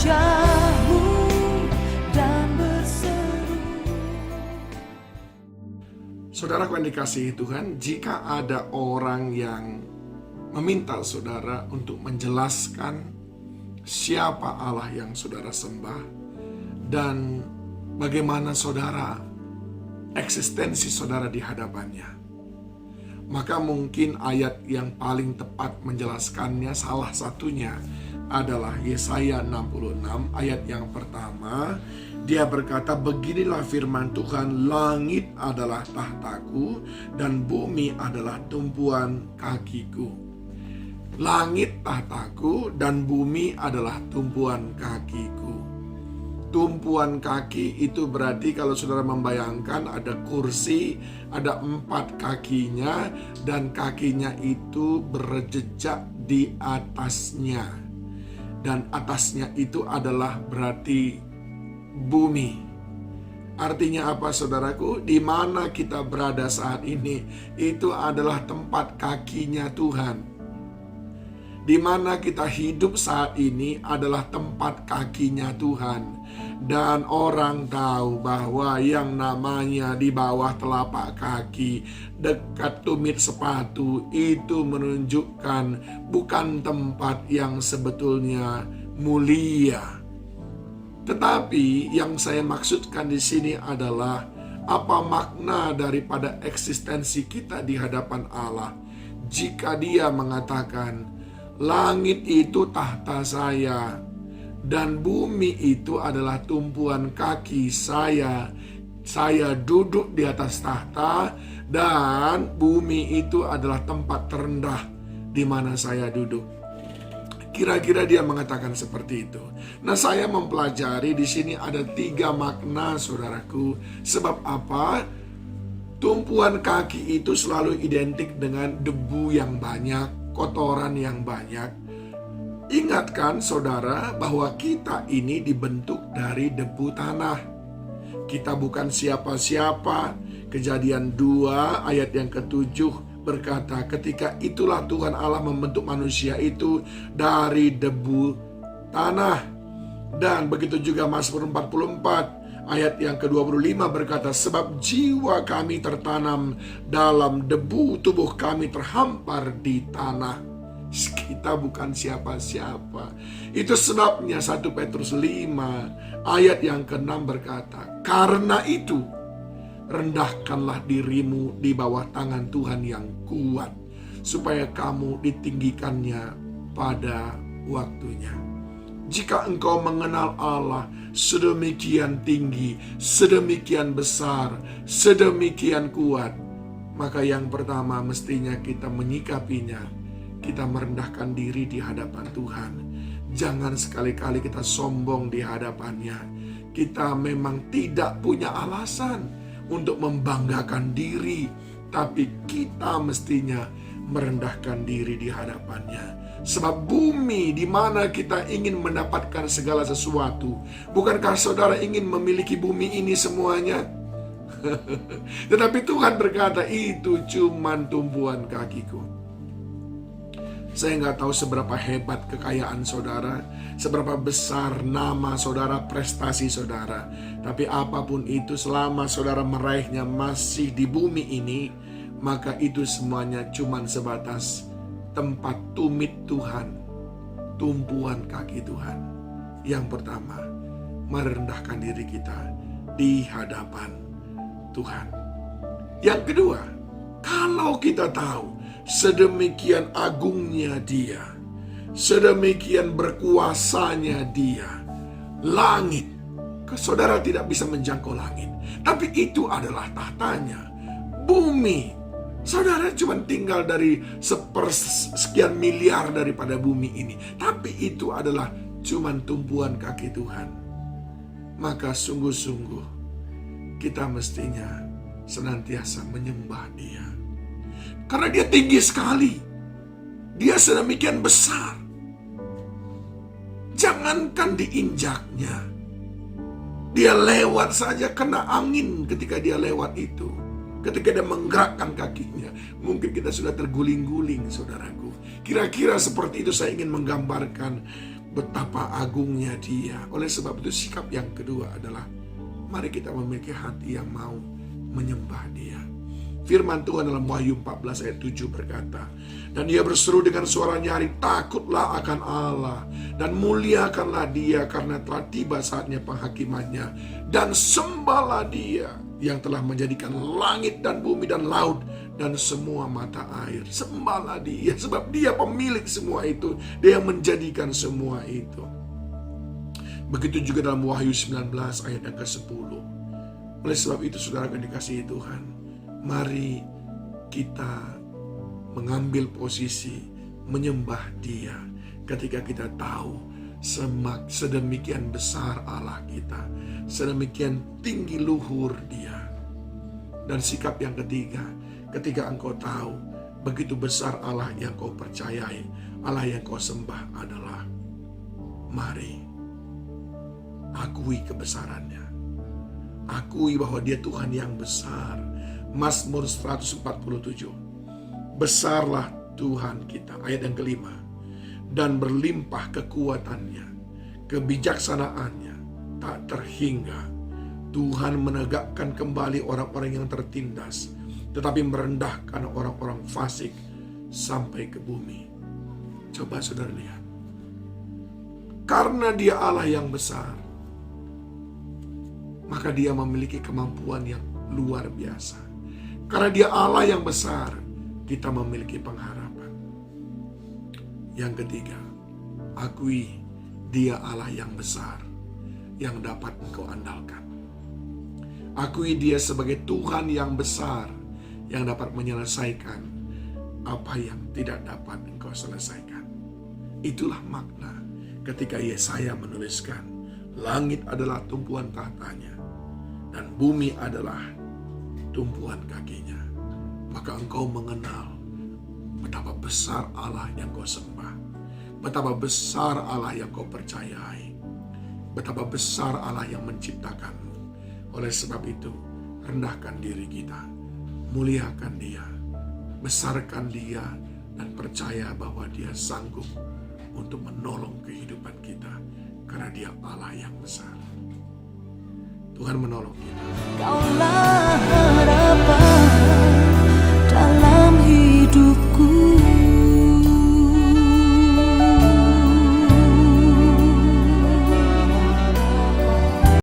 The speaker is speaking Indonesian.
wajah-Mu dan berseru. Saudaraku yang dikasihi Tuhan, jika ada orang yang meminta saudara untuk menjelaskan siapa Allah yang saudara sembah dan bagaimana saudara eksistensi saudara di hadapannya, maka mungkin ayat yang paling tepat menjelaskannya salah satunya adalah Yesaya 66 ayat yang pertama. Dia berkata, beginilah firman Tuhan, langit adalah tahtaku dan bumi adalah tumpuan kakiku. Langit tahtaku dan bumi adalah tumpuan kakiku. Tumpuan kaki itu berarti kalau saudara membayangkan ada kursi, ada 4 kakinya, dan kakinya itu berjejak di atasnya. Dan atasnya itu adalah berarti bumi. Artinya apa saudaraku? Di mana kita berada saat ini, itu adalah tempat kakinya Tuhan. Di mana kita hidup saat ini adalah tempat kakinya Tuhan. Dan orang tahu bahwa yang namanya di bawah telapak kaki, dekat tumit sepatu, itu menunjukkan bukan tempat yang sebetulnya mulia. Tetapi yang saya maksudkan di sini adalah apa makna daripada eksistensi kita di hadapan Allah. Jika Dia mengatakan, langit itu tahta saya dan bumi itu adalah tumpuan kaki saya. Saya duduk di atas tahta dan bumi itu adalah tempat terendah di mana saya duduk. Kira-kira dia mengatakan seperti itu. Nah, saya mempelajari di sini ada 3 makna, saudaraku. Sebab apa? Tumpuan kaki itu selalu identik dengan debu yang banyak, kotoran yang banyak. Ingatkan saudara bahwa kita ini dibentuk dari debu tanah. Kita bukan siapa-siapa. Kejadian 2 ayat yang ke-7 berkata, ketika itulah Tuhan Allah membentuk manusia itu dari debu tanah. Dan begitu juga Mazmur 44 ayat yang ke-25 berkata, sebab jiwa kami tertanam dalam debu, tubuh kami terhampar di tanah. Kita bukan siapa-siapa. Itu sebabnya 1 Petrus 5 ayat yang ke-6 berkata, karena itu rendahkanlah dirimu di bawah tangan Tuhan yang kuat, supaya kamu ditinggikannya pada waktunya. Jika engkau mengenal Allah sedemikian tinggi, sedemikian besar, sedemikian kuat, maka yang pertama mestinya kita menyikapinya, kita merendahkan diri di hadapan Tuhan. Jangan sekali-kali kita sombong di hadapannya. Kita memang tidak punya alasan untuk membanggakan diri, tapi kita mestinya merendahkan diri di hadapannya. Sebab bumi di mana kita ingin mendapatkan segala sesuatu. Bukankah saudara ingin memiliki bumi ini semuanya? Tetapi Tuhan berkata, itu cuman tumpuan kakiku. Saya nggak tahu seberapa hebat kekayaan saudara, seberapa besar nama saudara, prestasi saudara. Tapi apapun itu, selama saudara meraihnya masih di bumi ini, maka itu semuanya cuman sebatas tempat tumit Tuhan, tumpuan kaki Tuhan. Yang pertama, merendahkan diri kita di hadapan Tuhan. Yang kedua, kalau kita tahu sedemikian agungnya Dia, sedemikian berkuasanya Dia, langit, saudara tidak bisa menjangkau langit, tapi itu adalah tahtanya. Bumi, saudara cuma tinggal dari sekian miliar daripada bumi ini, tapi itu adalah cuma tumpuan kaki Tuhan. Maka sungguh-sungguh kita mestinya senantiasa menyembah Dia, karena Dia tinggi sekali. Dia sedemikian besar. Jangankan diinjaknya, Dia lewat saja kena angin ketika Dia lewat itu. Ketika Dia menggerakkan kakinya, mungkin kita sudah terguling-guling, saudaraku. Kira-kira seperti itu saya ingin menggambarkan betapa agungnya Dia. Oleh sebab itu sikap yang kedua adalah mari kita memiliki hati yang mau menyembah Dia. Firman Tuhan dalam Wahyu 14 ayat 7 berkata, dan Ia berseru dengan suara nyaring, takutlah akan Allah dan muliakanlah Dia karena telah tiba saatnya penghakimannya, dan sembahlah Dia yang telah menjadikan langit dan bumi dan laut dan semua mata air. Sembahlah Dia sebab Dia pemilik semua itu, Dia yang menjadikan semua itu. Begitu juga dalam Wahyu 19 ayat yang ke-10. Oleh sebab itu saudara yang dikasihi Tuhan, mari kita mengambil posisi menyembah Dia ketika kita tahu sedemikian besar Allah kita, sedemikian tinggi luhur Dia. Dan sikap yang ketiga, ketika engkau tahu begitu besar Allah yang kau percayai, Allah yang kau sembah adalah, mari akui kebesarannya. Akui bahwa Dia Tuhan yang besar. Mazmur 147. Besarlah Tuhan kita, ayat yang kelima, dan berlimpah kekuatannya, kebijaksanaannya tak terhingga. Tuhan menegakkan kembali orang-orang yang tertindas, tetapi merendahkan orang-orang fasik sampai ke bumi. Coba saudara lihat. Karena Dia Allah yang besar, maka Dia memiliki kemampuan yang luar biasa. Karena Dia Allah yang besar, kita memiliki pengharapan. Yang ketiga, akui Dia Allah yang besar yang dapat engkau andalkan. Akui Dia sebagai Tuhan yang besar yang dapat menyelesaikan apa yang tidak dapat engkau selesaikan. Itulah makna ketika Yesaya menuliskan, langit adalah tumpuan tahtanya dan bumi adalah tumpuan kakinya. Maka engkau mengenal betapa besar Allah yang kau sembah, betapa besar Allah yang kau percayai, betapa besar Allah yang menciptakanmu. Oleh sebab itu, rendahkan diri kita, muliakan Dia, besarkan Dia, dan percaya bahwa Dia sanggup untuk menolong kehidupan kita, karena Dia Allah yang besar. Tuhan menolong kita.